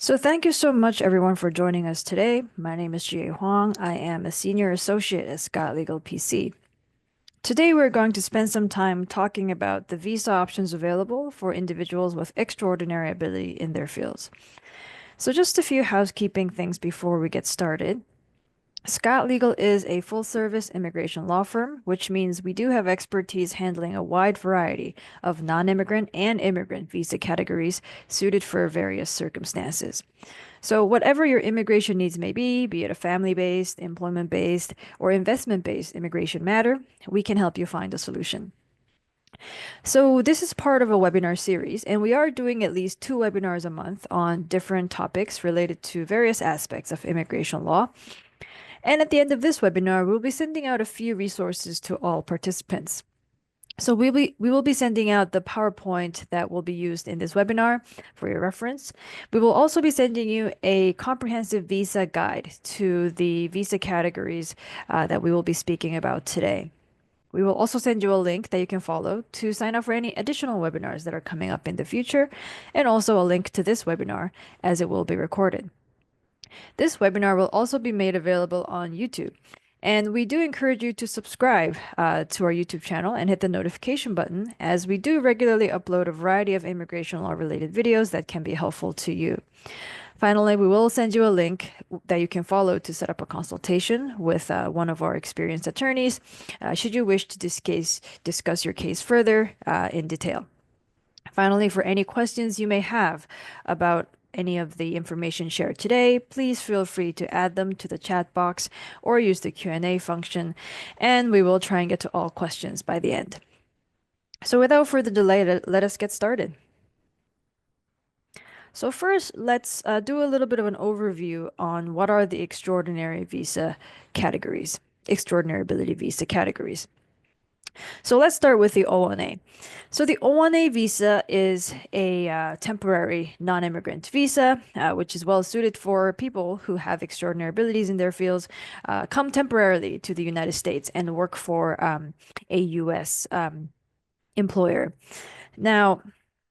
So thank you so much everyone for joining us today. My name is Jiyae Hwang. I am a senior associate at Scott Legal PC. Today we're going to spend some time talking about the visa options available for individuals with extraordinary ability in their fields. So just a few housekeeping things before we get started. Scott Legal is a full-service immigration law firm, which means we do have expertise handling a wide variety of non-immigrant and immigrant visa categories suited for various circumstances. So, whatever your immigration needs may be it a family-based, employment-based, or investment-based immigration matter, we can help you find a solution. So, this is part of a webinar series, and we are doing at least two webinars a month on different topics related to various aspects of immigration law. And at the end of this webinar, we'll be sending out a few resources to all participants. So we will be sending out the PowerPoint that will be used in this webinar for your reference. We will also be sending you a comprehensive visa guide to the visa categories that we will be speaking about today. We will also send you a link that you can follow to sign up for any additional webinars that are coming up in the future, and also a link to this webinar as it will be recorded. This webinar will also be made available on YouTube. And we do encourage you to subscribe to our YouTube channel and hit the notification button, as we do regularly upload a variety of immigration law related videos that can be helpful to you. Finally, we will send you a link that you can follow to set up a consultation with one of our experienced attorneys, should you wish to discuss your case further in detail. Finally, for any questions you may have about any of the information shared today, please feel free to add them to the chat box or use the Q&A function, and we will try and get to all questions by the end. So without further delay, let us get started. So first, let's do a little bit of an overview on what are the extraordinary visa categories, extraordinary ability visa categories. So let's start with the O-1A. So the O-1A visa is a temporary non-immigrant visa, which is well suited for people who have extraordinary abilities in their fields, come temporarily to the United States and work for a U.S. Employer. Now,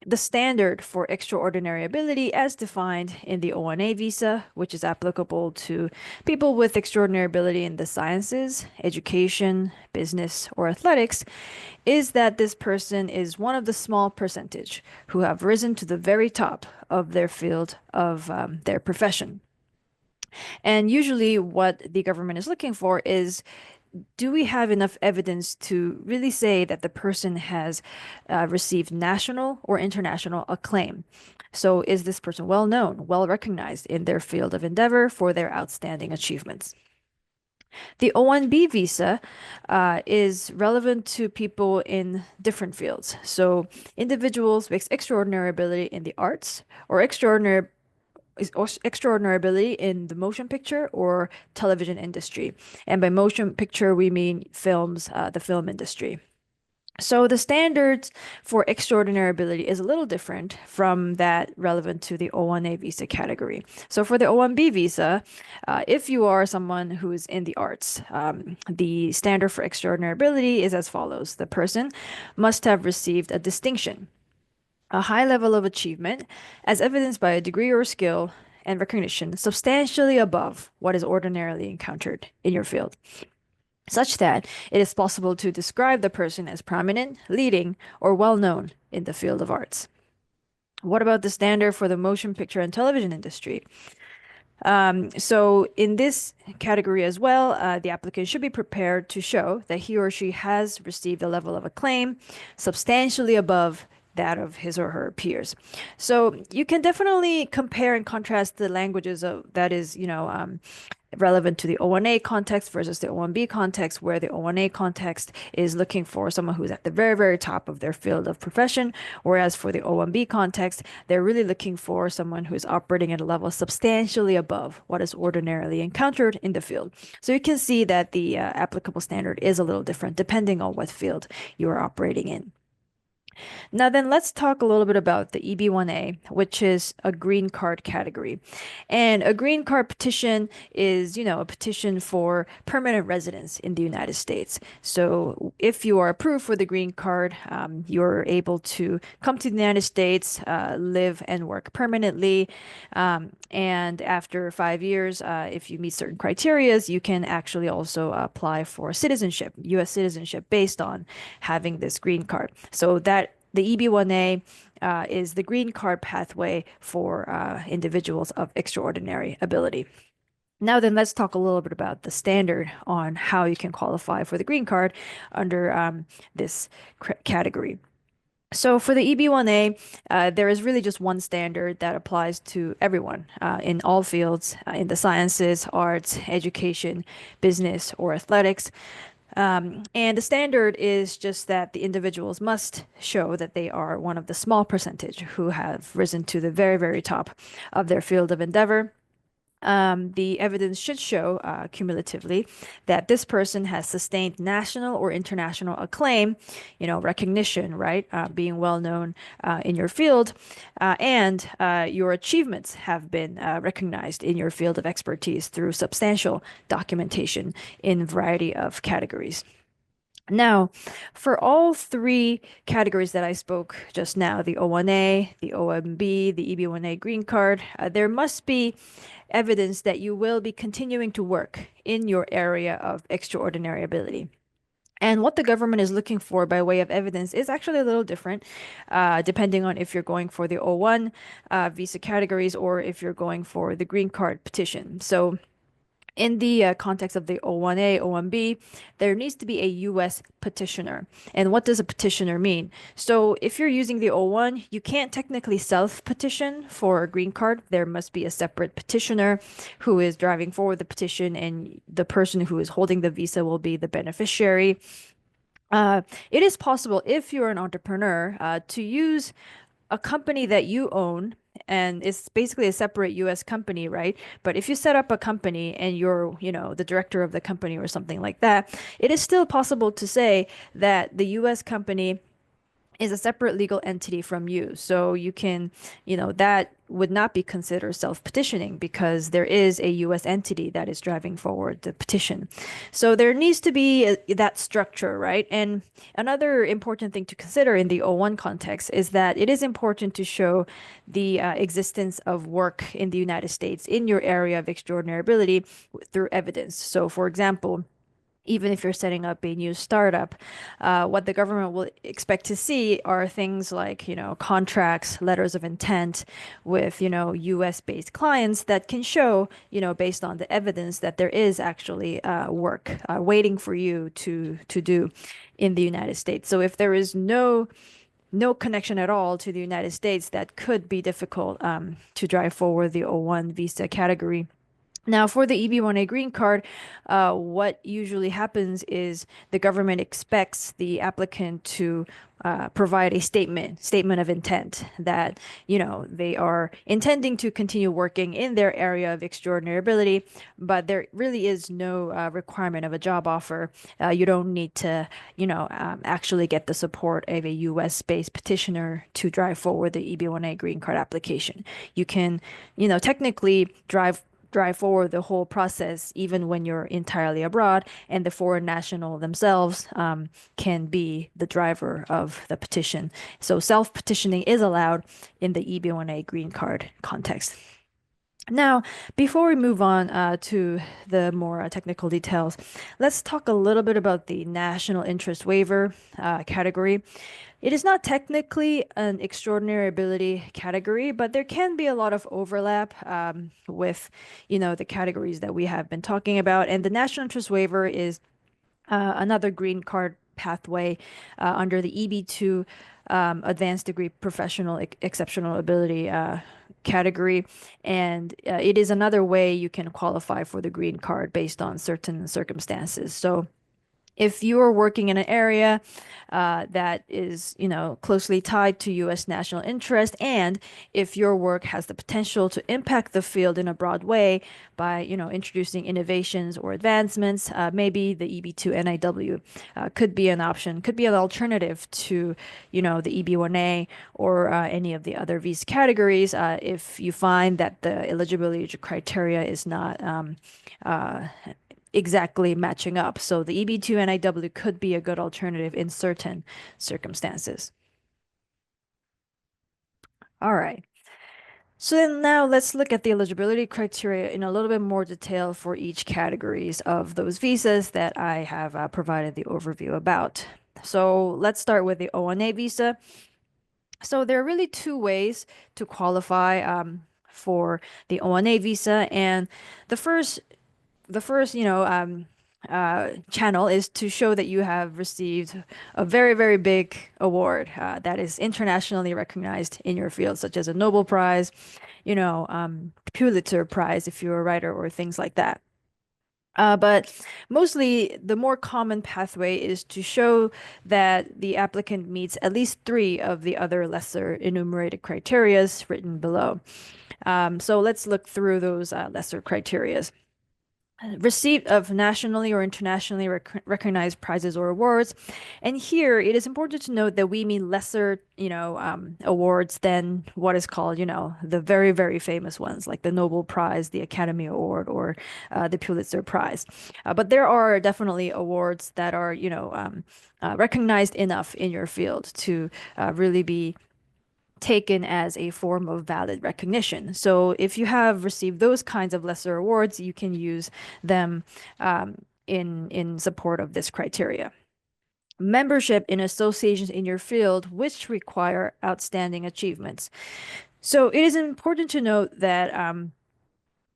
the standard for extraordinary ability as defined in the O-1A visa, which is applicable to people with extraordinary ability in the sciences, education, business, or athletics, is that this person is one of the small percentage who have risen to the very top of their field of their profession. And usually, what the government is looking for is, do we have enough evidence to really say that the person has received national or international acclaim? So, is this person well known, well recognized in their field of endeavor for their outstanding achievements? The O-1B visa is relevant to people in different fields. So, individuals with extraordinary ability in the arts or extraordinary ability in the motion picture or television industry. And by motion picture, we mean films, the film industry. So the standards for extraordinary ability is a little different from that relevant to the O-1A visa category. So for the O-1B visa, if you are someone who's in the arts, the standard for extraordinary ability is as follows. The person must have received a distinction, a high level of achievement, as evidenced by a degree or skill and recognition substantially above what is ordinarily encountered in your field, such that it is possible to describe the person as prominent, leading, or well known in the field of arts. What about the standard for the motion picture and television industry? So in this category as well, the applicant should be prepared to show that he or she has received a level of acclaim substantially above that of his or her peers. So you can definitely compare and contrast the languages of that is, relevant to the O-1A context versus the O-1B context, where the O-1A context is looking for someone who's at the very, very top of their field of profession, whereas for the O-1B context, they're really looking for someone who is operating at a level substantially above what is ordinarily encountered in the field. So you can see that the applicable standard is a little different depending on what field you are operating in. Now then, let's talk a little bit about the EB-1A, which is a green card category. And a green card petition is, a petition for permanent residence in the United States. So if you are approved for the green card, you're able to come to the United States, live and work permanently. And after 5 years, if you meet certain criterias, you can actually also apply for citizenship, U.S. citizenship, based on having this green card. So that the EB-1A is the green card pathway for individuals of extraordinary ability. Now then, let's talk a little bit about the standard on how you can qualify for the green card under this category. So for the EB-1A, there is really just one standard that applies to everyone in all fields, in the sciences, arts, education, business, or athletics. And the standard is just that the individuals must show that they are one of the small percentage who have risen to the very, very top of their field of endeavor. The evidence should show cumulatively that this person has sustained national or international acclaim, recognition, right? Being well known in your field, and your achievements have been recognized in your field of expertise through substantial documentation in a variety of categories. Now, for all three categories that I spoke just now, the O-1A, the O-1B, the EB-1A green card, there must be evidence that you will be continuing to work in your area of extraordinary ability. And what the government is looking for by way of evidence is actually a little different, depending on if you're going for the O-1 visa categories or if you're going for the green card petition. So in the context of the O-1A, O-1B, there needs to be a U.S. petitioner. And what does a petitioner mean? So if you're using the O-1, you can't technically self-petition for a green card. There must be a separate petitioner who is driving forward the petition, and the person who is holding the visa will be the beneficiary. It is possible, if you're an entrepreneur, to use a company that you own, and it's basically a separate US company, right? But if you set up a company and you're, the director of the company or something like that, it is still possible to say that the US company is a separate legal entity from you. So you can, that would not be considered self-petitioning because there is a US entity that is driving forward the petition. So there needs to be that structure, right? And another important thing to consider in the O-1 context is that it is important to show the existence of work in the United States in your area of extraordinary ability through evidence. So for example, even if you're setting up a new startup, what the government will expect to see are things like, contracts, letters of intent with, US-based clients that can show, based on the evidence that there is actually work waiting for you to do in the United States. So if there is no connection at all to the United States, that could be difficult to drive forward the O-1 visa category. Now, for the EB-1A green card, what usually happens is the government expects the applicant to provide a statement of intent that, they are intending to continue working in their area of extraordinary ability, but there really is no requirement of a job offer. You don't need to, actually get the support of a US-based petitioner to drive forward the EB-1A green card application. You can, technically drive forward the whole process even when you're entirely abroad, and the foreign national themselves can be the driver of the petition. So self-petitioning is allowed in the EB-1A green card context. Now, before we move on to the more technical details, let's talk a little bit about the national interest waiver category. It is not technically an extraordinary ability category, but there can be a lot of overlap with, the categories that we have been talking about. And the national interest waiver is another green card pathway under the EB-2 advanced degree professional exceptional ability category. And it is another way you can qualify for the green card based on certain circumstances. So If you are working in an area that is, closely tied to U.S. national interest, and if your work has the potential to impact the field in a broad way by, introducing innovations or advancements, maybe the EB-2 NIW could be an option, could be an alternative to, the EB-1A or any of the other visa categories if you find that the eligibility criteria is not uh, exactly matching up. So the EB-2 NIW could be a good alternative in certain circumstances. All right. So then now let's look at the eligibility criteria in a little bit more detail for each categories of those visas that I have provided the overview about. So let's start with the O-1A visa. So there are really two ways to qualify for the O-1A visa, and the first channel is to show that you have received a very, very big award that is internationally recognized in your field, such as a Nobel Prize, Pulitzer Prize if you're a writer, or things like that. But mostly the more common pathway is to show that the applicant meets at least three of the other lesser enumerated criterias written below. So let's look through those lesser criterias. Receipt of nationally or internationally recognized prizes or awards. And here it is important to note that we mean lesser, awards than what is called, the very, very famous ones like the Nobel Prize, the Academy Award, or the Pulitzer Prize. But there are definitely awards that are, recognized enough in your field to really be taken as a form of valid recognition. So if you have received those kinds of lesser awards, you can use them in support of this criteria. Membership in associations in your field which require outstanding achievements. So it is important to note that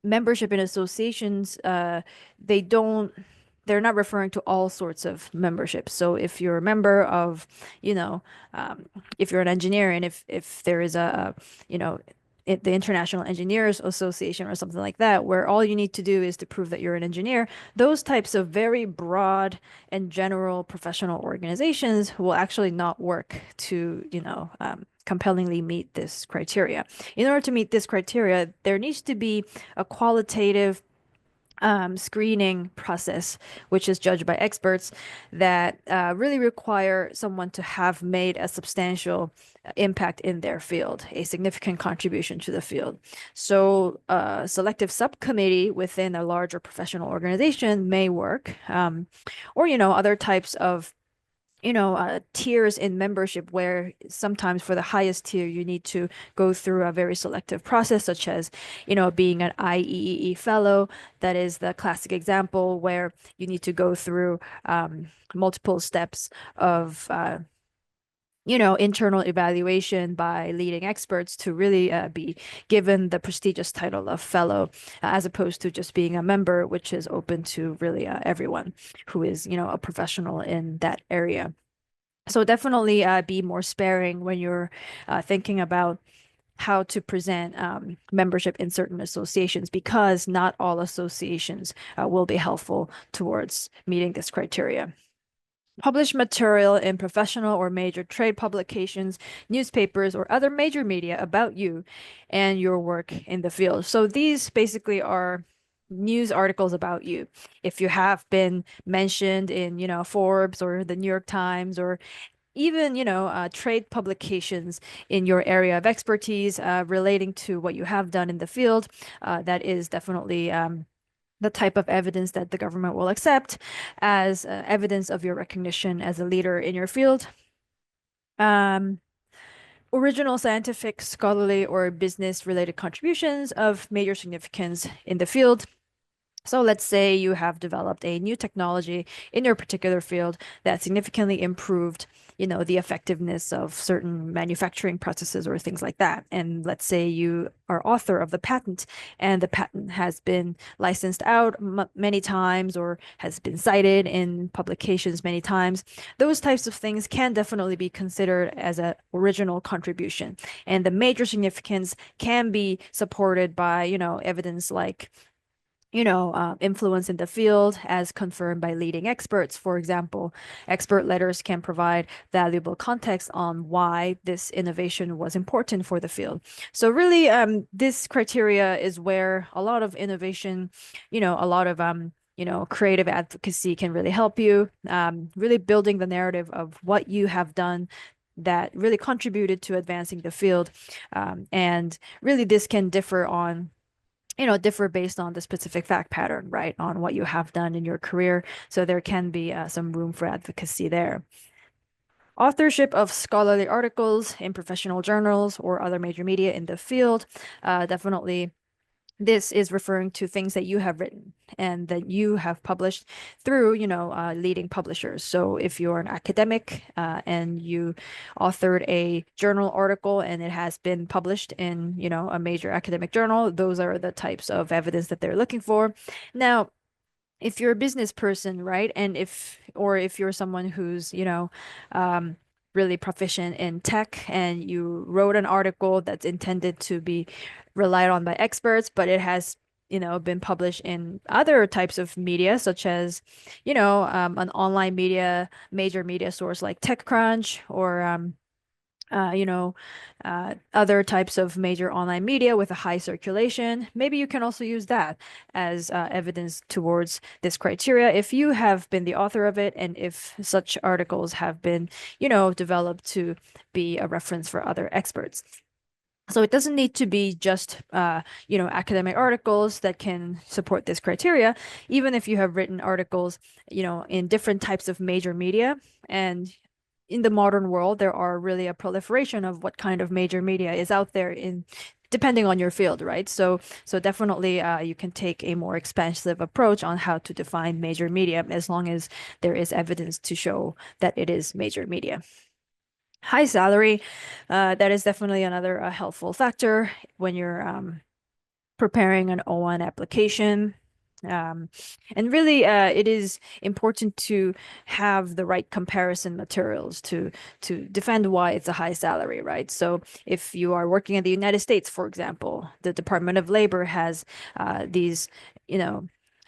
membership in associations, they're not referring to all sorts of memberships. So if you're a member of, you know, if you're an engineer, and if there is the International Engineers Association or something like that, where all you need to do is to prove that you're an engineer, those types of very broad and general professional organizations will actually not work to, compellingly meet this criteria. In order to meet this criteria, there needs to be a qualitative screening process, which is judged by experts, that really require someone to have made a substantial impact in their field, a significant contribution to the field. So a selective subcommittee within a larger professional organization may work, or, other types of tiers in membership where sometimes for the highest tier, you need to go through a very selective process, such as, being an IEEE fellow. That is the classic example where you need to go through multiple steps of, internal evaluation by leading experts to really be given the prestigious title of fellow, as opposed to just being a member, which is open to really everyone who is, a professional in that area. So definitely be more sparing when you're thinking about how to present membership in certain associations, because not all associations will be helpful towards meeting this criteria. Publish material in professional or major trade publications, newspapers, or other major media about you and your work in the field. So these basically are news articles about you. If you have been mentioned in, Forbes or the New York Times, or even, trade publications in your area of expertise relating to what you have done in the field, that is definitely the type of evidence that the government will accept as evidence of your recognition as a leader in your field. Original scientific, scholarly, or business-related contributions of major significance in the field. So let's say you have developed a new technology in your particular field that significantly improved, the effectiveness of certain manufacturing processes or things like that. And let's say you are author of the patent, and the patent has been licensed out many times or has been cited in publications many times. Those types of things can definitely be considered as an original contribution. And the major significance can be supported by, evidence like, influence in the field as confirmed by leading experts. For example, expert letters can provide valuable context on why this innovation was important for the field. So really, this criteria is where a lot of innovation, a lot of creative advocacy can really help you, really building the narrative of what you have done that really contributed to advancing the field. And really, this can differ based on the specific fact pattern, right? On what you have done in your career. So there can be some room for advocacy there. Authorship of scholarly articles in professional journals or other major media in the field. Definitely, this is referring to things that you have written and that you have published through, leading publishers. So if you're an academic and you authored a journal article and it has been published in, a major academic journal, those are the types of evidence that they're looking for. Now, if you're a business person, right? And if you're someone who's, really proficient in tech and you wrote an article that's intended to be relied on by experts, but it has, been published in other types of media, such as, an online media, major media source like TechCrunch or, uh, you know, other types of major online media with a high circulation. Maybe you can also use that as evidence towards this criteria if you have been the author of it and if such articles have been, developed to be a reference for other experts. So it doesn't need to be just, academic articles that can support this criteria. Even if you have written articles, in different types of major media, and in the modern world, there are really a proliferation of what kind of major media is out there depending on your field, right? So definitely, you can take a more expansive approach on how to define major media as long as there is evidence to show that it is major media. High salary, that is definitely another helpful factor when you're preparing an O-1 application. Um, and really, it is important to have the right comparison materials to defend why it's a high salary, right? So if you are working in the United States, for example, the Department of Labor has these,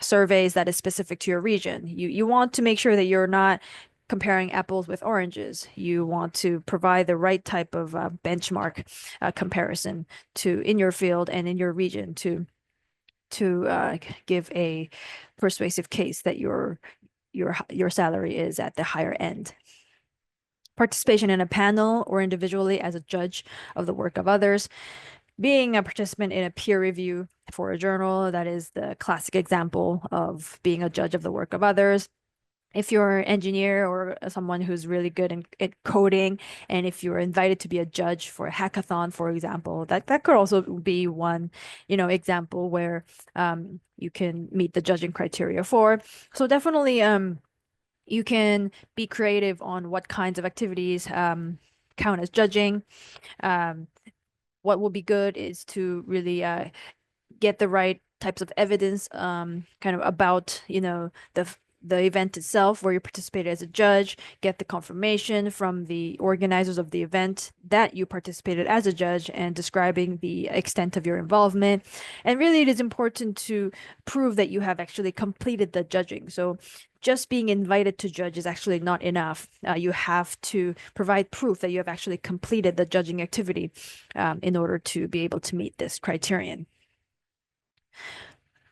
surveys that is specific to your region. You want to make sure that you're not comparing apples with oranges. You want to provide the right type of benchmark comparison in your field and in your region to give a persuasive case that your salary is at the higher end. Participation in a panel or individually as a judge of the work of others. Being a participant in a peer review for a journal, that is the classic example of being a judge of the work of others. If you're an engineer or someone who's really good in coding, and if you're invited to be a judge for a hackathon, for example, that could also be one, example where you can meet the judging criteria for. So definitely, you can be creative on what kinds of activities count as judging. Um, what will be good is to really get the right types of evidence kind of about the event itself where you participated as a judge, get the confirmation from the organizers of the event that you participated as a judge and describing the extent of your involvement. And really, it is important to prove that you have actually completed the judging. So just being invited to judge is actually not enough. You have to provide proof that you have actually completed the judging activity in order to be able to meet this criterion.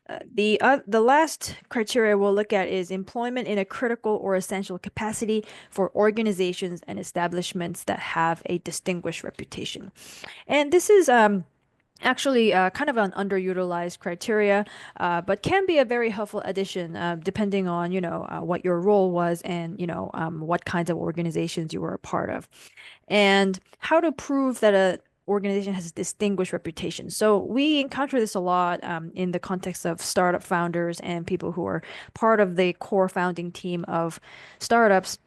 The last criteria we'll look at is employment in a critical or essential capacity for organizations and establishments that have a distinguished reputation. And this is actually kind of an underutilized criteria, but can be a very helpful addition depending on, what your role was and, what kinds of organizations you were a part of. And how to prove that a organization has a distinguished reputation. So we encounter this a lot in the context of startup founders and people who are part of the core founding team of startups.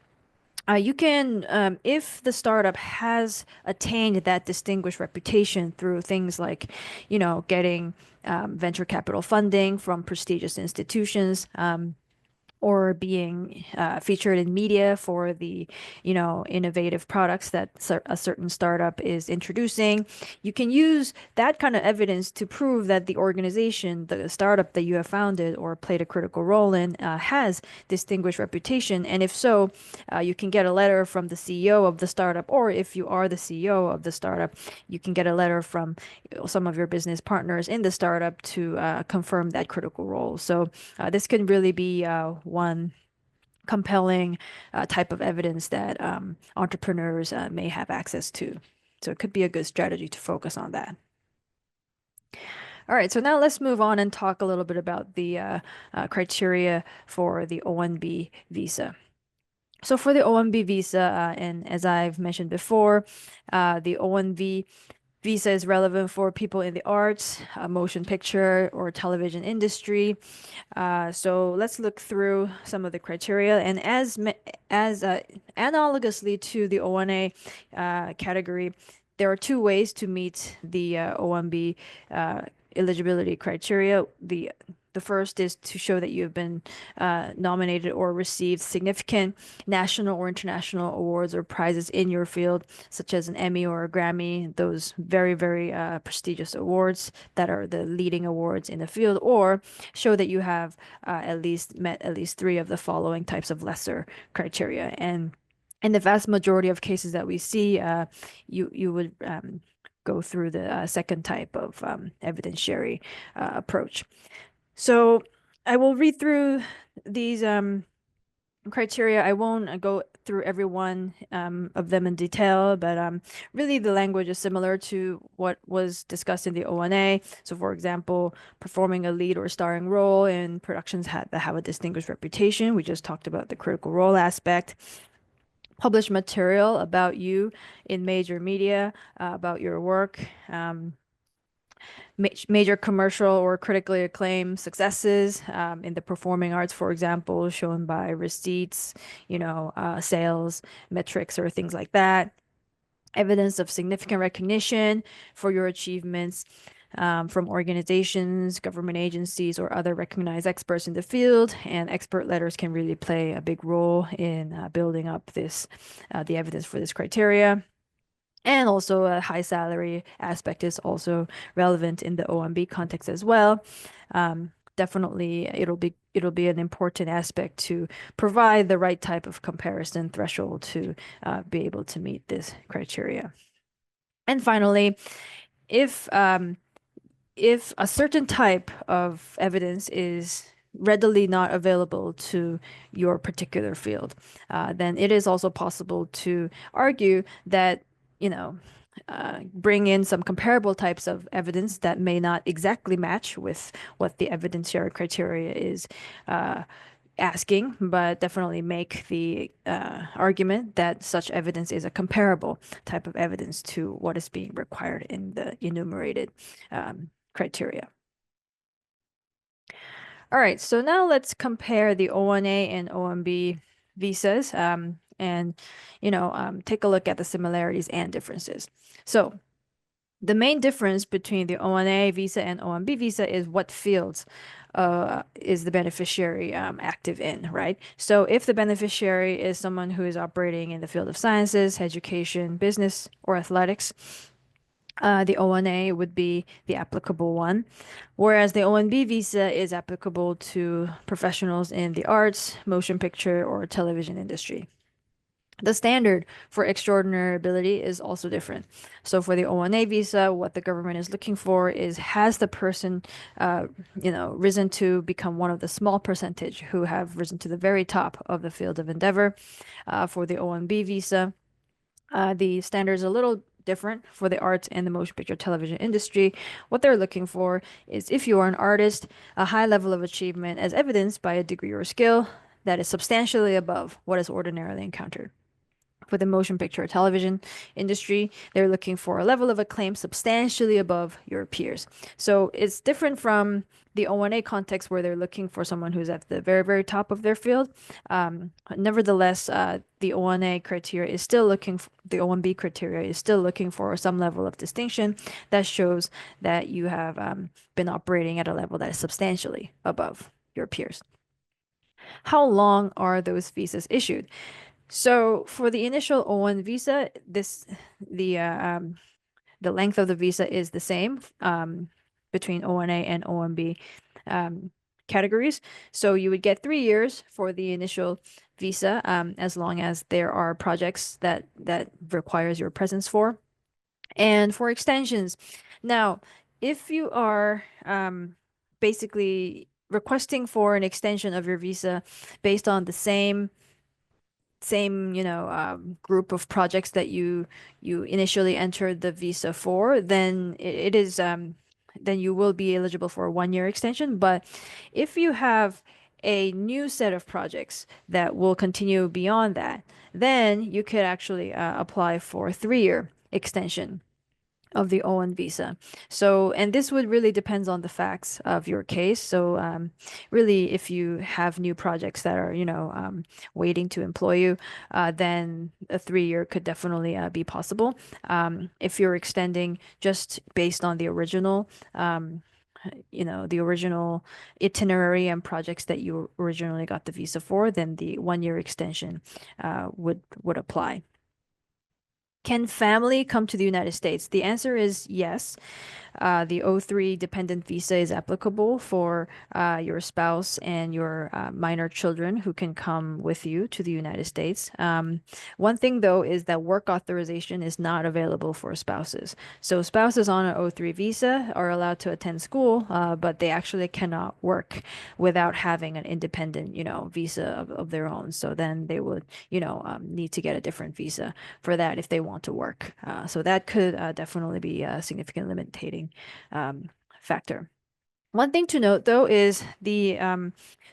You can, if the startup has attained that distinguished reputation through things like, getting venture capital funding from prestigious institutions, or being featured in media for the, innovative products that a certain startup is introducing. You can use that kind of evidence to prove that the organization, the startup that you have founded or played a critical role in, has distinguished reputation. And if so, you can get a letter from the CEO of the startup, or if you are the CEO of the startup, you can get a letter from some of your business partners in the startup to confirm that critical role. So this can really be one compelling type of evidence that entrepreneurs may have access to. So it could be a good strategy to focus on that. All right, so now let's move on and talk a little bit about the criteria for the O-1B visa. So for the O-1B visa, and as I've mentioned before, the O-1B visa is relevant for people in the arts, motion picture, or television industry. So let's look through some of the criteria. And as analogously to the O1A category, there are two ways to meet the O1B eligibility criteria. The first is to show that you've been nominated or received significant national or international awards or prizes in your field, such as an Emmy or a Grammy, those very, very prestigious awards that are the leading awards in the field, or show that you have at least met at least three of the following types of lesser criteria. And in the vast majority of cases that we see, you would go through the second type of evidentiary approach. So I will read through these criteria. I won't go through every one of them in detail, but really the language is similar to what was discussed in the O1A. So, for example, performing a lead or starring role in productions that have a distinguished reputation. We just talked about the critical role aspect. Publish material about you in major media, about your work. Major commercial or critically acclaimed successes in the performing arts, for example, shown by receipts, sales metrics or things like that. Evidence of significant recognition for your achievements from organizations, government agencies, or other recognized experts in the field. And expert letters can really play a big role in building up the evidence for this criteria. And also a high salary aspect is also relevant in the O1B context as well. Definitely it'll be an important aspect to provide the right type of comparison threshold to be able to meet this criteria. And finally, if a certain type of evidence is readily not available to your particular field, then it is also possible to argue that, bring in some comparable types of evidence that may not exactly match with what the evidentiary criteria is asking, but definitely make the argument that such evidence is a comparable type of evidence to what is being required in the enumerated criteria. All right, so now let's compare the O1A and O1B visas and take a look at the similarities and differences. So the main difference between the O1A visa and O1B visa is what fields is the beneficiary active in, right? So if the beneficiary is someone who is operating in the field of sciences, education, business, or athletics, the O1A would be the applicable one, whereas the O1B visa is applicable to professionals in the arts, motion picture, or television industry. The standard for extraordinary ability is also different. So for the O1A visa, what the government is looking for is, has the person, risen to become one of the small percentage who have risen to the very top of the field of endeavor. For the O1B visa, the standard is a little different for the arts and the motion picture television industry. What they're looking for is, if you are an artist, a high level of achievement as evidenced by a degree or skill that is substantially above what is ordinarily encountered. For the motion picture or television industry, they're looking for a level of acclaim substantially above your peers. So it's different from the O1A context where they're looking for someone who's at the very, very top of their field. Nevertheless, the O1A criteria is still the O1B criteria is still looking for some level of distinction that shows that you have been operating at a level that is substantially above your peers. How long are those visas issued? So for the initial O-1 visa, the uh, um, the length of the visa is the same between O-1A and O-1B um, categories. So you would get 3 years for the initial visa, as long as there are projects that requires your presence for. And for extensions, now, if you are basically requesting for an extension of your visa based on the same group of projects that you initially entered the visa for, then it is then you will be eligible for a 1 year extension. But if you have a new set of projects that will continue beyond that, then you could actually apply for a 3 year extension of the O-1 visa. So, and this would really depends on the facts of your case. So, really, if you have new projects that are, waiting to employ you, then a 3 year could definitely be possible. If you're extending just based on the original, the original itinerary and projects that you originally got the visa for, then the 1 year extension would apply. Can family come to the United States? The answer is yes. The O3 dependent visa is applicable for your spouse and your minor children who can come with you to the United States. One thing, though, is that work authorization is not available for spouses. So spouses on an O3 visa are allowed to attend school, but they actually cannot work without having an independent, visa of their own. So then they would, need to get a different visa for that if they want to work. So that could definitely be a significant limiting factor. One thing to note, though, is the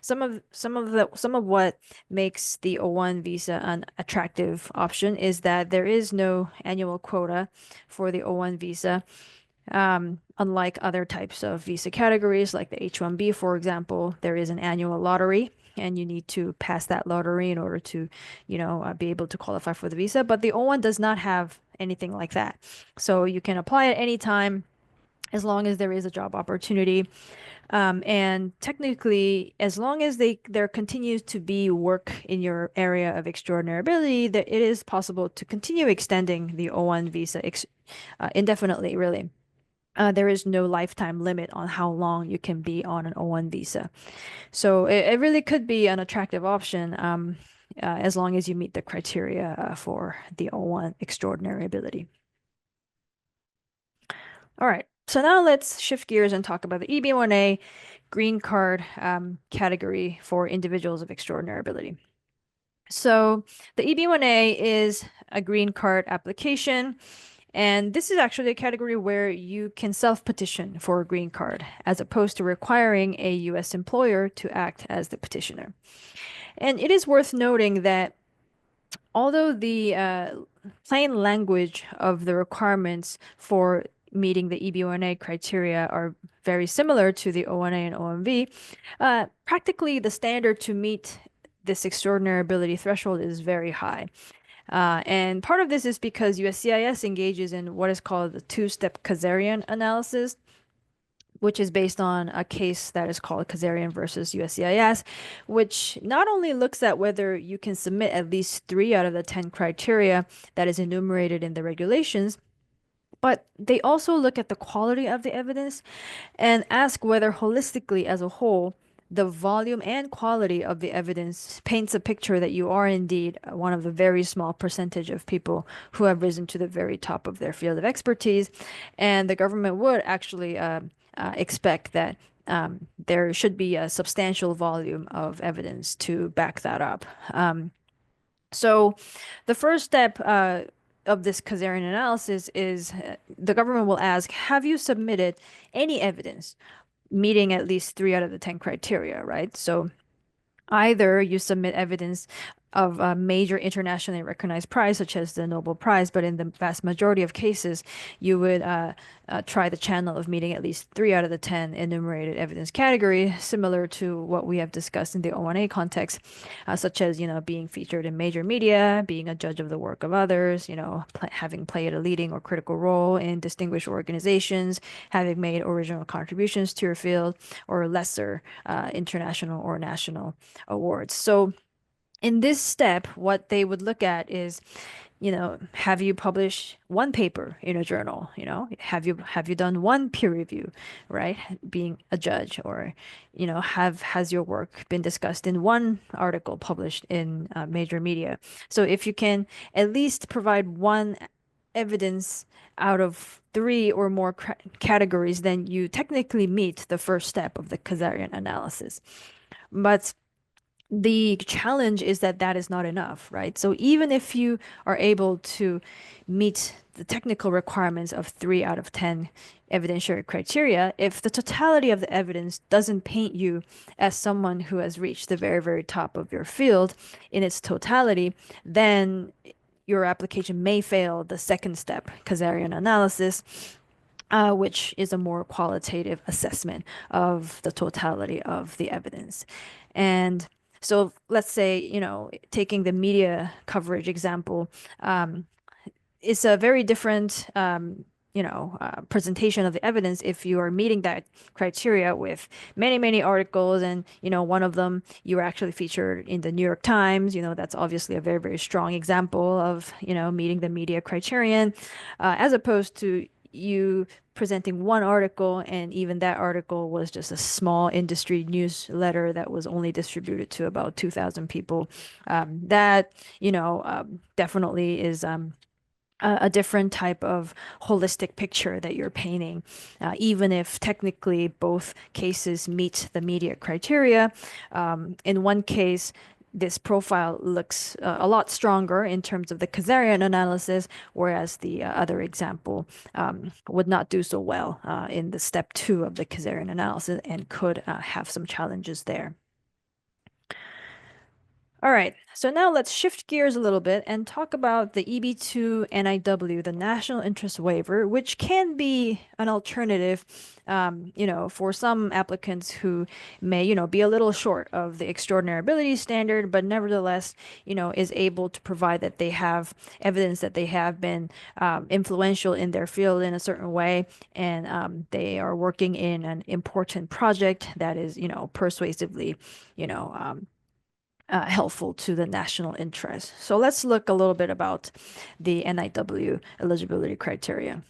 some of what makes the O-1 visa an attractive option is that there is no annual quota for the O-1 visa. Unlike other types of visa categories like the H-1B, for example, there is an annual lottery, and you need to pass that lottery in order to, be able to qualify for the visa. But the O-1 does not have anything like that. So you can apply at any time as long as there is a job opportunity. And technically, as long as there continues to be work in your area of extraordinary ability, that it is possible to continue extending the O-1 visa indefinitely, really. There is no lifetime limit on how long you can be on an O-1 visa. So it really could be an attractive option as long as you meet the criteria for the O-1 extraordinary ability. All right. So now let's shift gears and talk about the EB-1A green card category for individuals of extraordinary ability. So the EB-1A is a green card application, and this is actually a category where you can self-petition for a green card, as opposed to requiring a U.S. employer to act as the petitioner. And it is worth noting that although the plain language of the requirements for meeting the EB-1A criteria are very similar to the O-1A and O-1B, practically the standard to meet this extraordinary ability threshold is very high. And part of this is because USCIS engages in what is called the two-step Kazarian analysis, which is based on a case that is called Kazarian versus USCIS, which not only looks at whether you can submit at least 3 out of the 10 criteria that is enumerated in the regulations, but they also look at the quality of the evidence and ask whether holistically as a whole, the volume and quality of the evidence paints a picture that you are indeed one of the very small percentage of people who have risen to the very top of their field of expertise. And the government would actually expect that there should be a substantial volume of evidence to back that up. So the first step of this Kazarian analysis is the government will ask, have you submitted any evidence meeting at least 3 out of the 10 criteria, right? So either you submit evidence of a major internationally recognized prize, such as the Nobel Prize, but in the vast majority of cases, you would try the channel of meeting at least 3 out of the 10 enumerated evidence category, similar to what we have discussed in the O-1A context, such as, being featured in major media, being a judge of the work of others, having played a leading or critical role in distinguished organizations, having made original contributions to your field, or lesser international or national awards. So in this step, what they would look at is, have you published one paper in a journal? Have you done one peer review, right? Being a judge, or, has your work been discussed in one article published in major media? So if you can at least provide one evidence out of three or more categories, then you technically meet the first step of the Kazarian analysis. But the challenge is that that is not enough, right? So even if you are able to meet the technical requirements of 3 out of 10 evidentiary criteria, if the totality of the evidence doesn't paint you as someone who has reached the very, very top of your field in its totality, then your application may fail the second step, Kazarian analysis, which is a more qualitative assessment of the totality of the evidence. And so let's say, taking the media coverage example, it's a very different, presentation of the evidence if you are meeting that criteria with many, many articles, and, one of them you were actually featured in the New York Times. That's obviously a very, very strong example of, meeting the media criterion, as opposed to you presenting one article, and even that article was just a small industry newsletter that was only distributed to about 2,000 people. That, definitely is a different type of holistic picture that you're painting. Even if technically both cases meet the media criteria, in one case, this profile looks a lot stronger in terms of the Kazarian analysis, whereas the other example would not do so well in the step 2 of the Kazarian analysis, and could have some challenges there. All right, so now let's shift gears a little bit and talk about the EB-2 NIW, the National Interest Waiver, which can be an alternative, for some applicants who may, be a little short of the extraordinary ability standard, but nevertheless, is able to provide that they have evidence that they have been influential in their field in a certain way, and they are working in an important project that is, persuasively, helpful to the national interest. So let's look a little bit about the NIW eligibility criteria.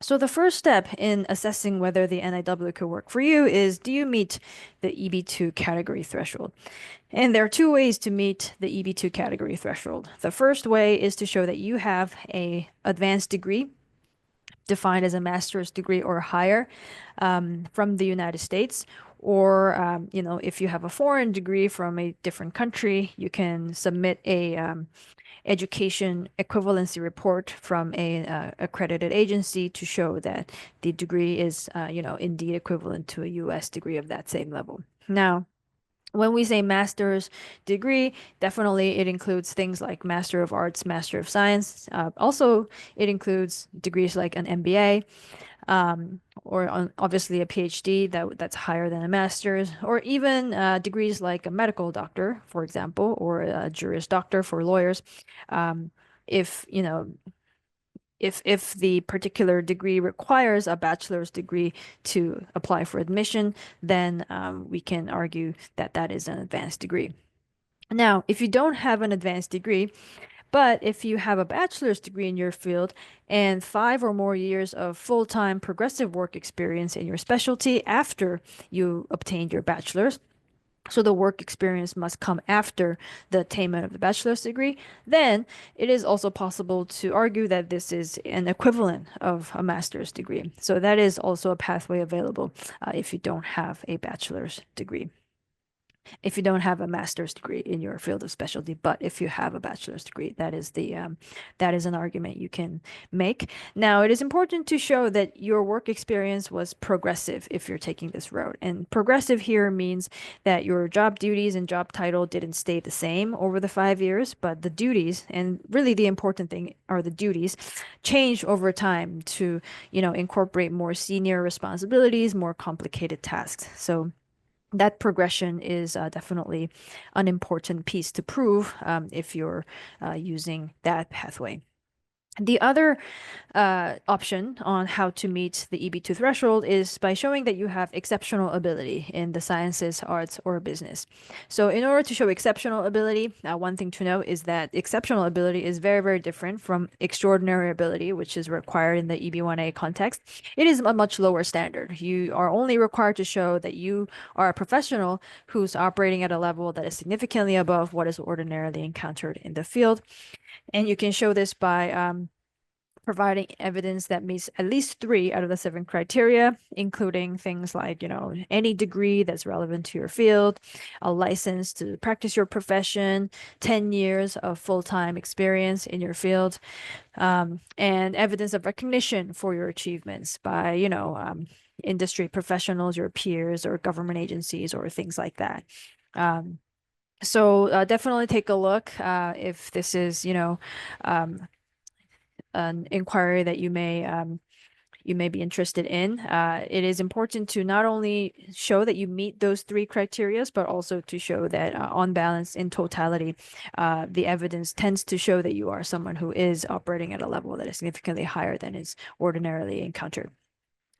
So the first step in assessing whether the NIW could work for you is, do you meet the EB-2 category threshold? And there are two ways to meet the EB-2 category threshold. The first way is to show that you have an advanced degree defined as a master's degree or higher from the United States. Or, if you have a foreign degree from a different country, you can submit a education equivalency report from a accredited agency to show that the degree is, indeed equivalent to a U.S. degree of that same level. Now, when we say master's degree, definitely it includes things like Master of Arts, Master of Science. Also, it includes degrees like an MBA, or obviously a PhD that's higher than a master's, or even degrees like a medical doctor, for example, or a Juris Doctor for lawyers. If if the particular degree requires a bachelor's degree to apply for admission, then we can argue that that is an advanced degree. Now, if you don't have an advanced degree, but if you have a bachelor's degree in your field and 5 or more years of full-time progressive work experience in your specialty after you obtained your bachelor's, so the work experience must come after the attainment of the bachelor's degree, then it is also possible to argue that this is an equivalent of a master's degree. So that is also a pathway available if you don't have a bachelor's degree. if you don't have a master's degree in your field of specialty. But if you have a bachelor's degree, that is that is an argument you can make. Now, it is important to show that your work experience was progressive if you're taking this road. And progressive here means that your job duties and job title didn't stay the same over the 5 years, but the duties, and really the important thing are the duties, change over time to, incorporate more senior responsibilities, more complicated tasks. So that progression is definitely an important piece to prove if you're using that pathway. The other option on how to meet the EB2 threshold is by showing that you have exceptional ability in the sciences, arts, or business. So in order to show exceptional ability, one thing to note is that exceptional ability is very, very different from extraordinary ability, which is required in the EB1A context. It is a much lower standard. You are only required to show that you are a professional who's operating at a level that is significantly above what is ordinarily encountered in the field. And you can show this by providing evidence that meets at least 3 out of the 7 criteria, including things like, any degree that's relevant to your field, a license to practice your profession, 10 years of full-time experience in your field, and evidence of recognition for your achievements by, industry professionals, your peers, or government agencies, or things like that. So definitely take a look if this is, an inquiry that you may be interested in. It is important to not only show that you meet those 3 criterias, but also to show that on balance, in totality, the evidence tends to show that you are someone who is operating at a level that is significantly higher than is ordinarily encountered.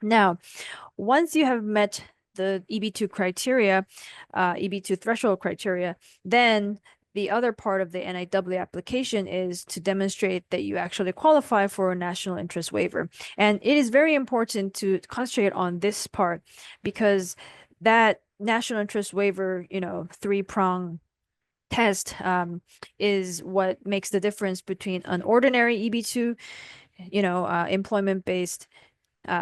Now, once you have met the EB2 criteria, EB2 threshold criteria, then the other part of the NIW application is to demonstrate that you actually qualify for a national interest waiver. And it is very important to concentrate on this part because that national interest waiver, 3-prong test is what makes the difference between an ordinary EB2, employment-based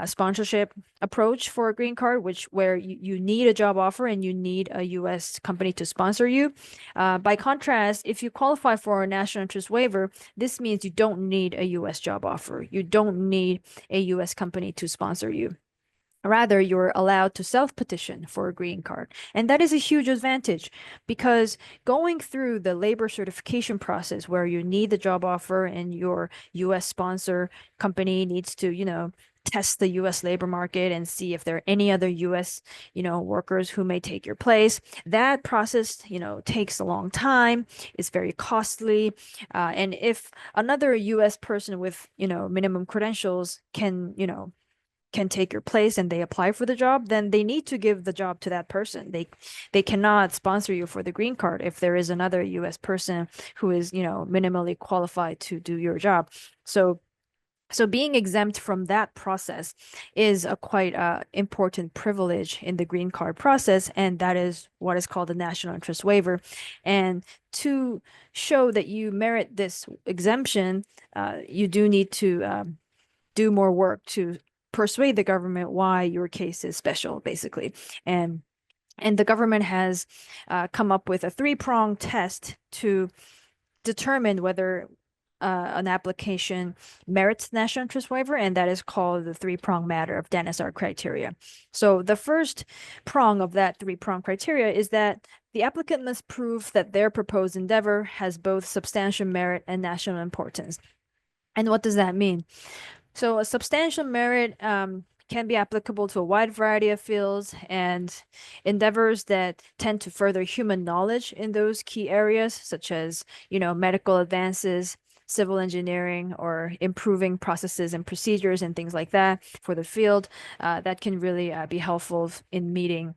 sponsorship approach for a green card, where you need a job offer and you need a U.S. company to sponsor you. By contrast, if you qualify for a national interest waiver, this means you don't need a U.S. job offer. You don't need a U.S. company to sponsor you. Rather, you're allowed to self-petition for a green card. And that is a huge advantage because going through the labor certification process where you need the job offer and your US sponsor company needs to, test the US labor market and see if there are any other US, workers who may take your place. That process, takes a long time. It's very costly. And if another US person with, minimum credentials can take your place and they apply for the job, then they need to give the job to that person. They cannot sponsor you for the green card if there is another US person who is, minimally qualified to do your job. So being exempt from that process is a quite important privilege in the green card process, and that is what is called the national interest waiver. And to show that you merit this exemption, you do need to do more work to persuade the government why your case is special, basically. And the government has come up with a 3-prong test to determine whether an application merits national interest waiver, and that is called the 3-prong matter of Danaher criteria. So the first prong of that 3-prong criteria is that the applicant must prove that their proposed endeavor has both substantial merit and national importance. And what does that mean? So a substantial merit can be applicable to a wide variety of fields and endeavors that tend to further human knowledge in those key areas, such as, medical advances, civil engineering, or improving processes and procedures and things like that for the field. That can really be helpful in meeting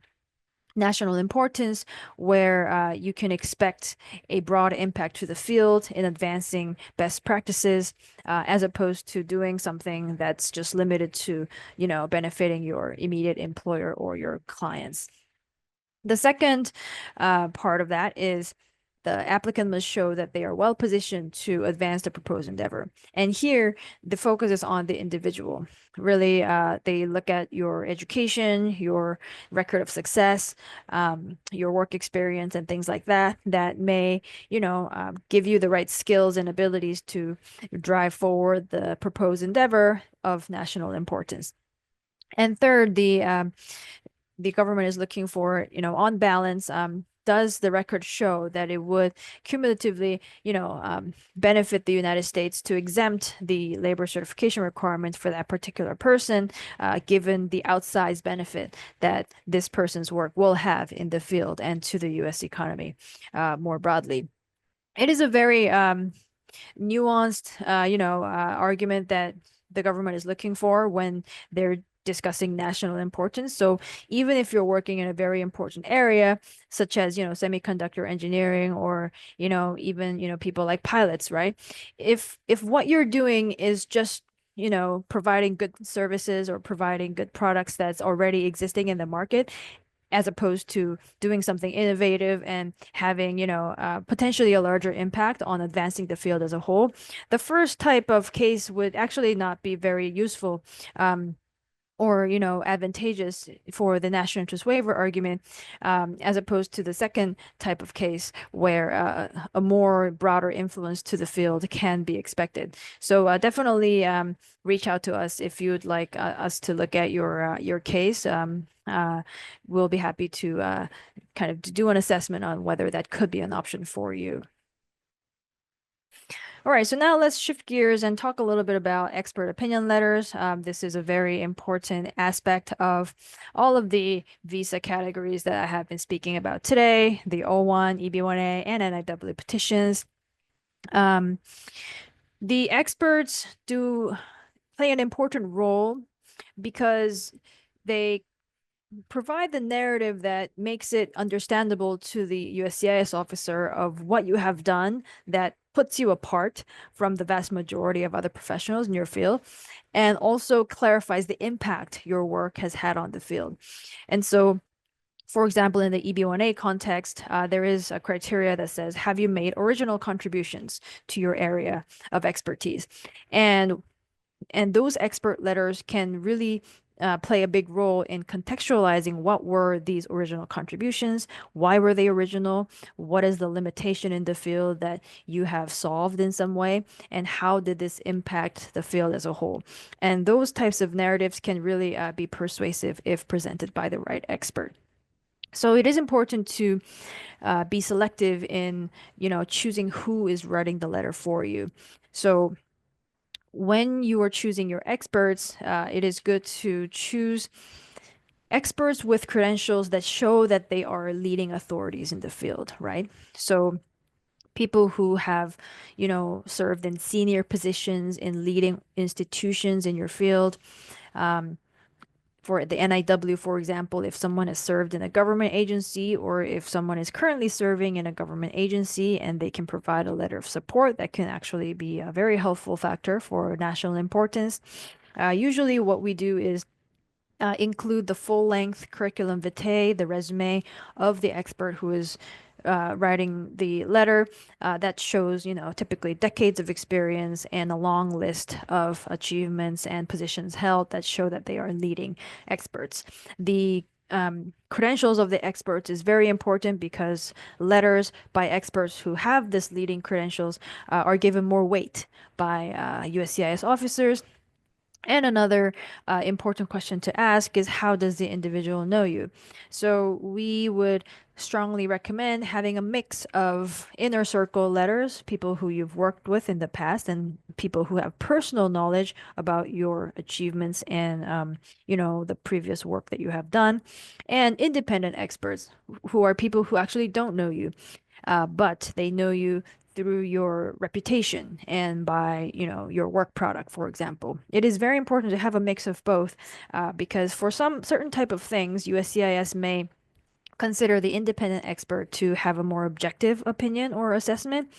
national importance, where you can expect a broad impact to the field in advancing best practices, as opposed to doing something that's just limited to, benefiting your immediate employer or your clients. The second part of that is the applicant must show that they are well positioned to advance the proposed endeavor. And here, the focus is on the individual. Really, they look at your education, your record of success, your work experience, and things like that, that may, give you the right skills and abilities to drive forward the proposed endeavor of national importance. And third, the government is looking for, on balance, does the record show that it would cumulatively, benefit the United States to exempt the labor certification requirements for that particular person, given the outsized benefit that this person's work will have in the field and to the U.S. economy, more broadly. It is a very nuanced, argument that the government is looking for when they're discussing national importance. So even if you're working in a very important area, such as, semiconductor engineering or, even, people like pilots, right? If what you're doing is just providing good services or providing good products that's already existing in the market, as opposed to doing something innovative and having, potentially a larger impact on advancing the field as a whole. The first type of case would actually not be very useful. Or advantageous for the national interest waiver argument, as opposed to the second type of case where a more broader influence to the field can be expected. So definitely reach out to us if you'd like us to look at your case. We'll be happy to kind of do an assessment on whether that could be an option for you. All right, so now let's shift gears and talk a little bit about expert opinion letters. This is a very important aspect of all of the visa categories that I have been speaking about today, the O-1, EB-1A, and NIW petitions. The experts do play an important role because they provide the narrative that makes it understandable to the USCIS officer of what you have done that puts you apart from the vast majority of other professionals in your field, and also clarifies the impact your work has had on the field. And so, for example, in the EB-1A context, there is a criteria that says, have you made original contributions to your area of expertise? And those expert letters can really play a big role in contextualizing what were these original contributions, why were they original, what is the limitation in the field that you have solved in some way, and how did this impact the field as a whole. And those types of narratives can really be persuasive if presented by the right expert. So it is important to be selective in, choosing who is writing the letter for you. So when you are choosing your experts, it is good to choose experts with credentials that show that they are leading authorities in the field, right? So people who have, served in senior positions in leading institutions in your field. For the NIW, for example, if someone has served in a government agency or if someone is currently serving in a government agency and they can provide a letter of support, that can actually be a very helpful factor for national importance. Usually what we do is include the full-length curriculum vitae, the resume of the expert who is writing the letter, that shows, typically decades of experience and a long list of achievements and positions held that show that they are leading experts. The credentials of the experts is very important because letters by experts who have this leading credentials are given more weight by USCIS officers. And another important question to ask is, how does the individual know you? So we would strongly recommend having a mix of inner circle letters, people who you've worked with in the past, and people who have personal knowledge about your achievements and, the previous work that you have done, and independent experts who are people who actually don't know you, but they know you through your reputation and by, your work product, for example. It is very important to have a mix of both, because for some certain type of things, USCIS may consider the independent expert to have a more objective opinion or assessment.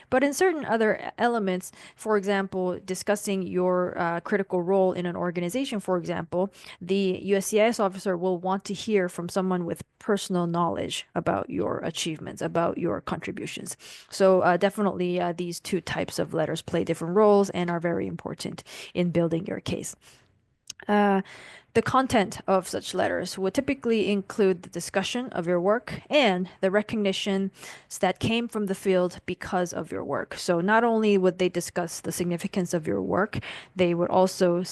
But in certain other elements, for example, discussing your critical role in an organization, for example, the USCIS officer will want to hear from someone with personal knowledge about your achievements, about your contributions. So definitely these two types of letters play different roles and are very important in building your case. Uh, the content of such letters would typically include the discussion of your work and the recognition that came from the field because of your work. So not only would they discuss the significance of your work, they would also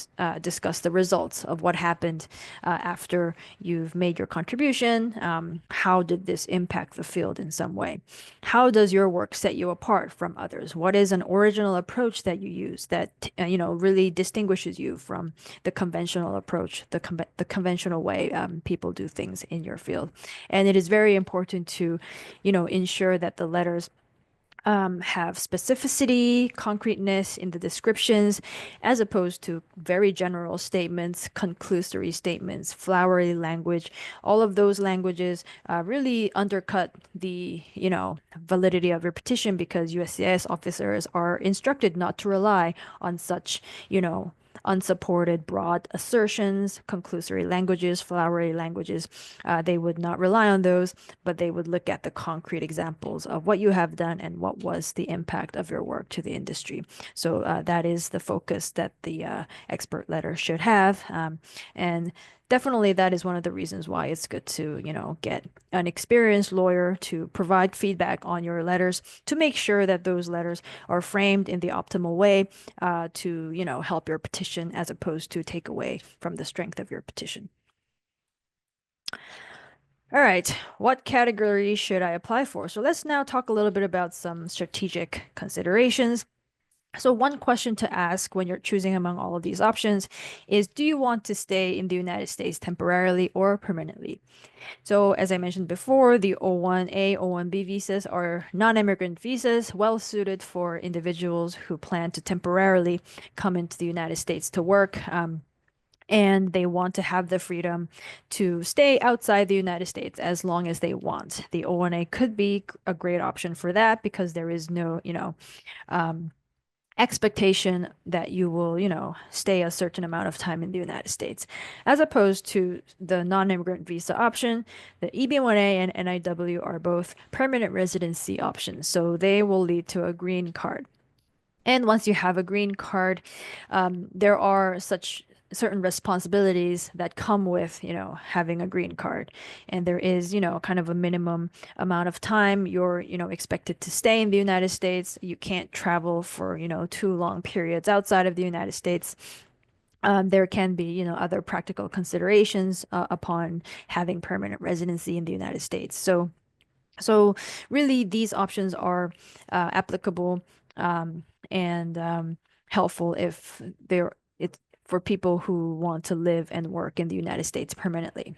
discuss the results of what happened after you've made your contribution. How did this impact the field in some way? How does your work set you apart from others? What is an original approach that you use that really distinguishes you from the conventional approach, the conventional way people do things in your field? And it is very important to, ensure that the letters have specificity, concreteness in the descriptions, as opposed to very general statements, conclusory statements, flowery language. All of those languages really undercut the, validity of your petition because USCIS officers are instructed not to rely on such, unsupported broad assertions, conclusory languages, flowery languages. They would not rely on those, but they would look at the concrete examples of what you have done and what was the impact of your work to the industry. So that is the focus that the expert letter should have. And definitely that is one of the reasons why it's good to, get an experienced lawyer to provide feedback on your letters to make sure that those letters are framed in the optimal way to, help your petition as opposed to take away from the strength of your petition. All right, what category should I apply for? So let's now talk a little bit about some strategic considerations. So one question to ask when you're choosing among all of these options is, do you want to stay in the United States temporarily or permanently? So as I mentioned before, the O-1A, O-1B visas are non-immigrant visas, well suited for individuals who plan to temporarily come into the United States to work. And they want to have the freedom to stay outside the United States as long as they want. The O-1A could be a great option for that because there is no, um, expectation that you will, stay a certain amount of time in the United States, as opposed to the non-immigrant visa option. The EB-1A and NIW are both permanent residency options, so they will lead to a green card. And once you have a green card, there are such certain responsibilities that come with, having a green card. And there is, kind of a minimum amount of time you're, expected to stay in the United States. You can't travel for, too long periods outside of the United States. There can be, other practical considerations upon having permanent residency in the United States. So really, these options are applicable and helpful if it's for people who want to live and work in the United States permanently.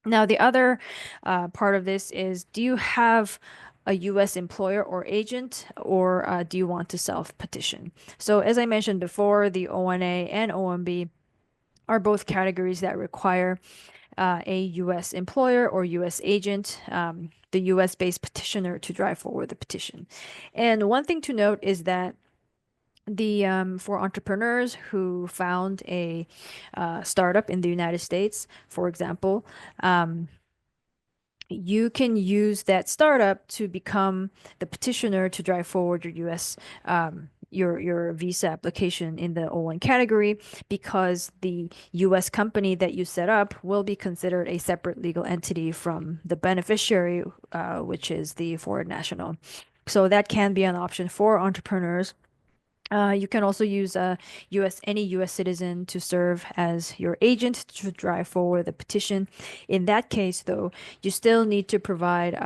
Now, the other part of this is, do you have a U.S. employer or agent, or do you want to self-petition? So as I mentioned before, the O-1A and O-1B are both categories that require a U.S. employer or U.S. agent, the U.S.-based petitioner to drive forward the petition. And one thing to note is that the for entrepreneurs who found a startup in the United States, for example, you can use that startup to become the petitioner to drive forward your U.S. Your visa application in the O-1 category, because the U.S. company that you set up will be considered a separate legal entity from the beneficiary, which is the foreign national. So that can be an option for entrepreneurs. You can also use any U.S. citizen to serve as your agent to drive forward the petition. In that case, though, you still need to provide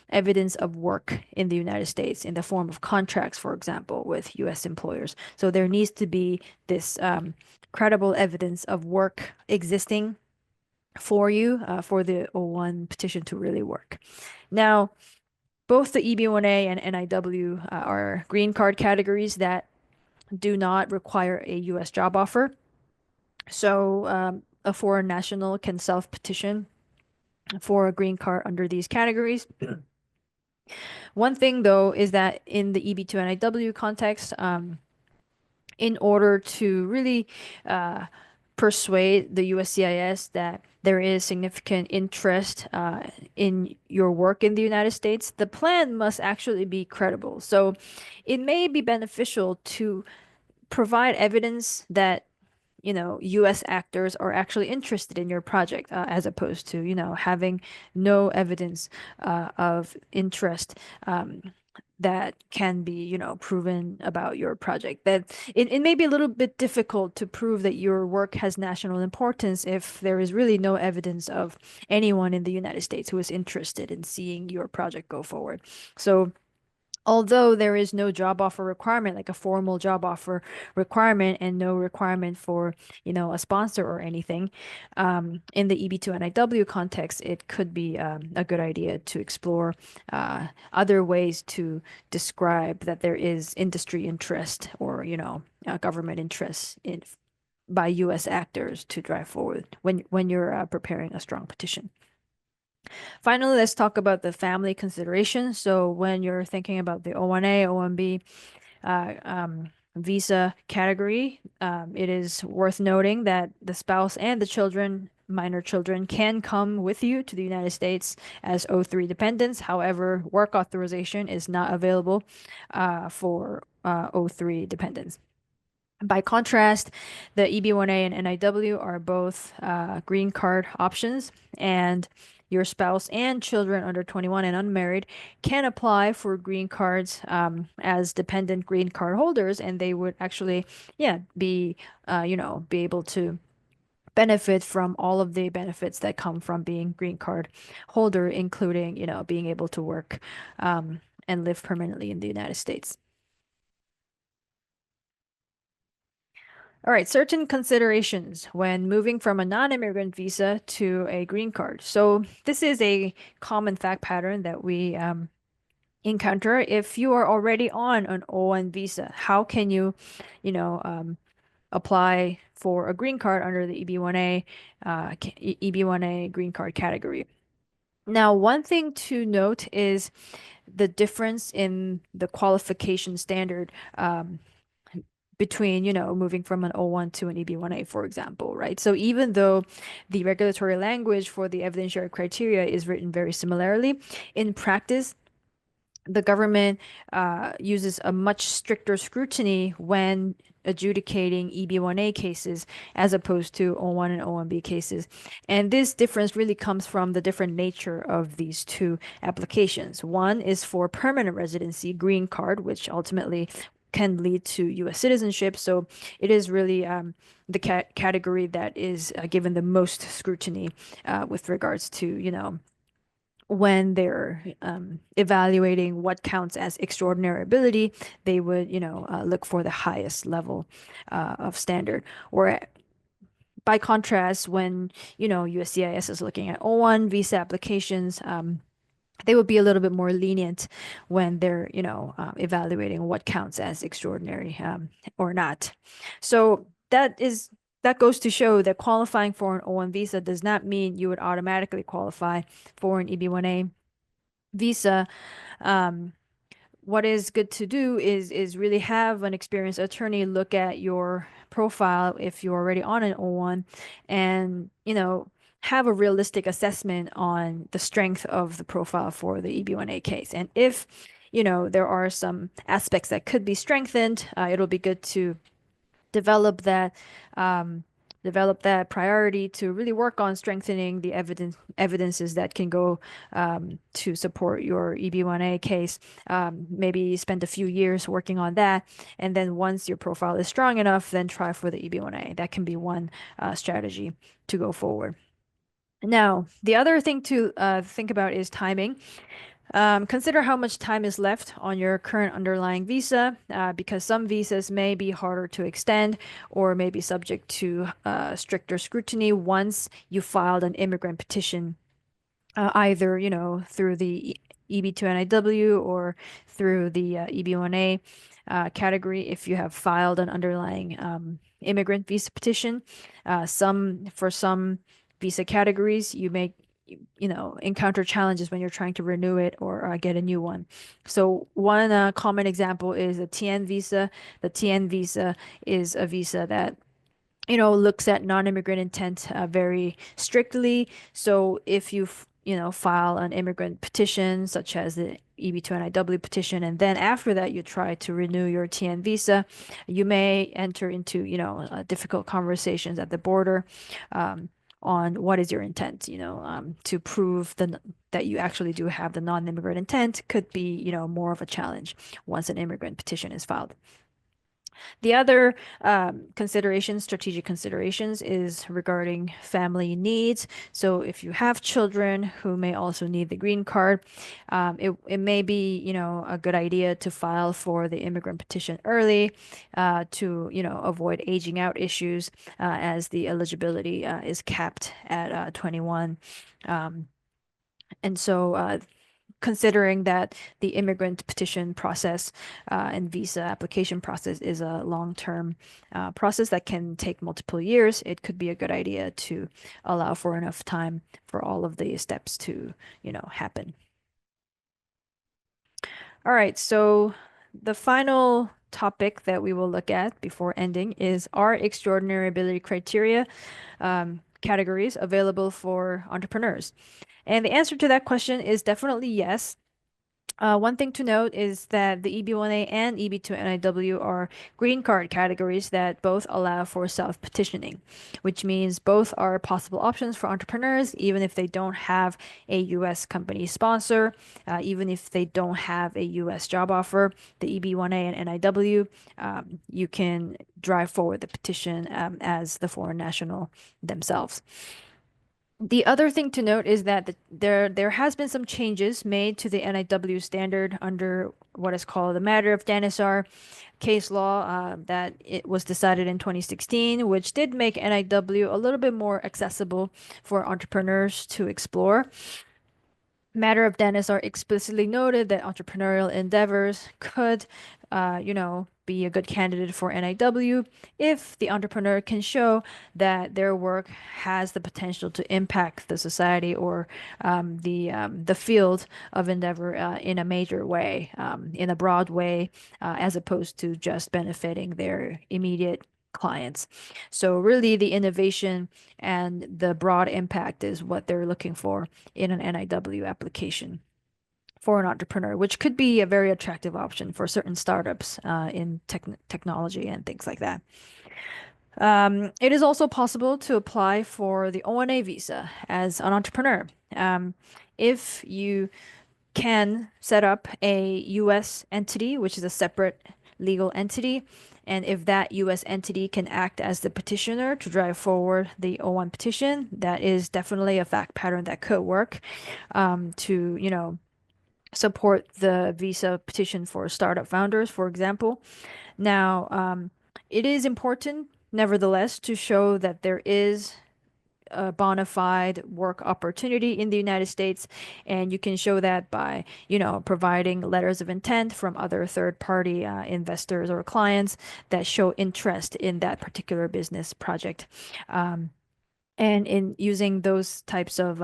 evidence of work in the United States in the form of contracts, for example, with U.S. employers. So there needs to be this credible evidence of work existing for you for the O-1 petition to really work. Now, both the EB-1A and NIW are green card categories that do not require a U.S. job offer. So a foreign national can self-petition for a green card under these categories. One thing though is that in the EB2 NIW context, in order to really uh, persuade the USCIS that there is significant interest in your work in the United States, the plan must actually be credible. So it may be beneficial to provide evidence that US actors are actually interested in your project, as opposed to, having no evidence of interest that can be, proven about your project. That it may be a little bit difficult to prove that your work has national importance if there is really no evidence of anyone in the United States who is interested in seeing your project go forward. So although there is no job offer requirement, like a formal job offer requirement, and no requirement for, a sponsor or anything, in the EB2 NIW context, it could be a good idea to explore other ways to describe that there is industry interest or, government interest in by US actors to drive forward when you're preparing a strong petition. Finally, let's talk about the family considerations. So when you're thinking about the O-1A, O-1B visa category, it is worth noting that the spouse and the children, minor children, can come with you to the United States as O3 dependents. However, work authorization is not available for O3 dependents. By contrast, the EB-1A and NIW are both green card options, and your spouse and children under 21 and unmarried can apply for green cards as dependent green card holders, and they would actually, yeah, be able to benefit from all of the benefits that come from being green card holder, including, being able to work and live permanently in the United States. All right, certain considerations when moving from a non-immigrant visa to a green card. So this is a common fact pattern that we encounter. If you are already on an O-1 visa, how can you, apply for a green card under the EB-1A, EB-1A green card category? Now, one thing to note is the difference in the qualification standard between, moving from an O-1 to an EB-1A, for example, right? So even though the regulatory language for the evidentiary criteria is written very similarly, in practice, the government uses a much stricter scrutiny when adjudicating EB-1A cases as opposed to O-1 and O-1B cases. And this difference really comes from the different nature of these two applications. One is for permanent residency, green card, which ultimately can lead to U.S. citizenship. So it is really the category that is given the most scrutiny with regards to, when they're evaluating what counts as extraordinary ability, they would, look for the highest level of standard. Or by contrast, when, USCIS is looking at O-1 visa applications, they would be a little bit more lenient when they're, evaluating what counts as extraordinary or not. So that goes to show that qualifying for an O-1 visa does not mean you would automatically qualify for an EB-1A visa. Um, what is good to do is really have an experienced attorney look at your profile if you're already on an O-1, and have a realistic assessment on the strength of the profile for the EB-1A case. And if there are some aspects that could be strengthened, it'll be good to develop that um, develop that priority to really work on strengthening the evidences that can go to support your EB-1A case. Maybe spend a few years working on that, and then once your profile is strong enough, then try for the EB-1A. That can be one strategy to go forward. Now, the other thing to think about is timing. Consider how much time is left on your current underlying visa, because some visas may be harder to extend or may be subject to stricter scrutiny once you filed an immigrant petition, either, through the EB2 NIW or through the EB-1A category if you have filed an underlying immigrant visa petition. For some visa categories, encounter challenges when you're trying to renew it or get a new one. So one common example is a TN visa. The TN visa is a visa that looks at non-immigrant intent very strictly. So if file an immigrant petition, such as the EB-2 NIW petition, and then after that you try to renew your TN visa, you may enter into, difficult conversations at the border on what is your intent, to prove that you actually do have the non-immigrant intent could be, more of a challenge once an immigrant petition is filed. The other strategic considerations, is regarding family needs. So if you have children who may also need the green card, it may be, a good idea to file for the immigrant petition early to, avoid aging out issues as the eligibility is capped at 21. And so considering that the immigrant petition process and visa application process is a long-term process that can take multiple years, it could be a good idea to allow for enough time for all of the steps to, happen. All right, so the final topic that we will look at before ending is, are extraordinary ability criteria categories available for entrepreneurs? And the answer to that question is definitely yes. One thing to note is that the EB-1A and EB-2 NIW are green card categories that both allow for self-petitioning, which means both are possible options for entrepreneurs, even if they don't have a U.S. company sponsor, even if they don't have a U.S. job offer. The EB-1A and NIW, you can drive forward the petition as the foreign national themselves. The other thing to note is that there has been some changes made to the NIW standard under what is called the Matter of Dinosaur case law that it was decided in 2016, which did make NIW a little bit more accessible for entrepreneurs to explore. Matter of Dinosaur explicitly noted that entrepreneurial endeavors could, be a good candidate for NIW if the entrepreneur can show that their work has the potential to impact the society or the field of endeavor in a major way, in a broad way, as opposed to just benefiting their immediate clients. So really the innovation and the broad impact is what they're looking for in an NIW application for an entrepreneur, which could be a very attractive option for certain startups in technology and things like that. It is also possible to apply for the O-1A visa as an entrepreneur. If you can set up a U.S. entity, which is a separate legal entity, and if that U.S. entity can act as the petitioner to drive forward the O-1 petition, that is definitely a fact pattern that could work to, support the visa petition for startup founders, for example. Now, it is important, nevertheless, to show that there is a bona fide work opportunity in the United States, and you can show that by, providing letters of intent from other third-party investors or clients that show interest in that particular business project. And in using those types of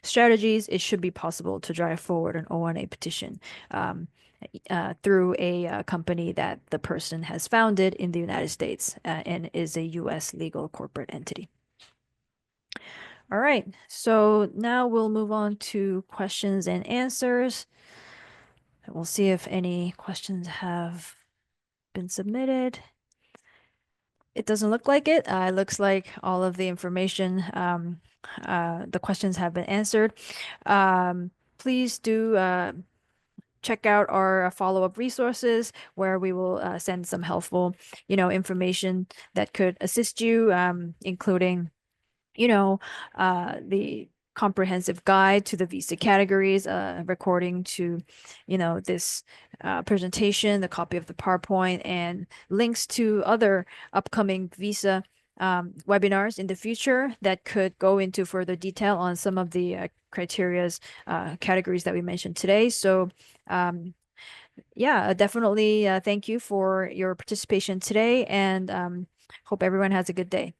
strategies, it should be possible to drive forward an O-1A petition through a company that the person has founded in the United States and is a U.S. legal corporate entity. All right, so now we'll move on to questions and answers. We'll see if any questions have been submitted. It doesn't look like it. It looks like all of the information, the questions have been answered. Please do check out our follow-up resources where we will send some helpful, information that could assist you, including, the comprehensive guide to the visa categories, recording to, this presentation, the copy of the PowerPoint, and links to other upcoming visa webinars in the future that could go into further detail on some of the criteria's categories that we mentioned today. So yeah, definitely thank you for your participation today, and hope everyone has a good day.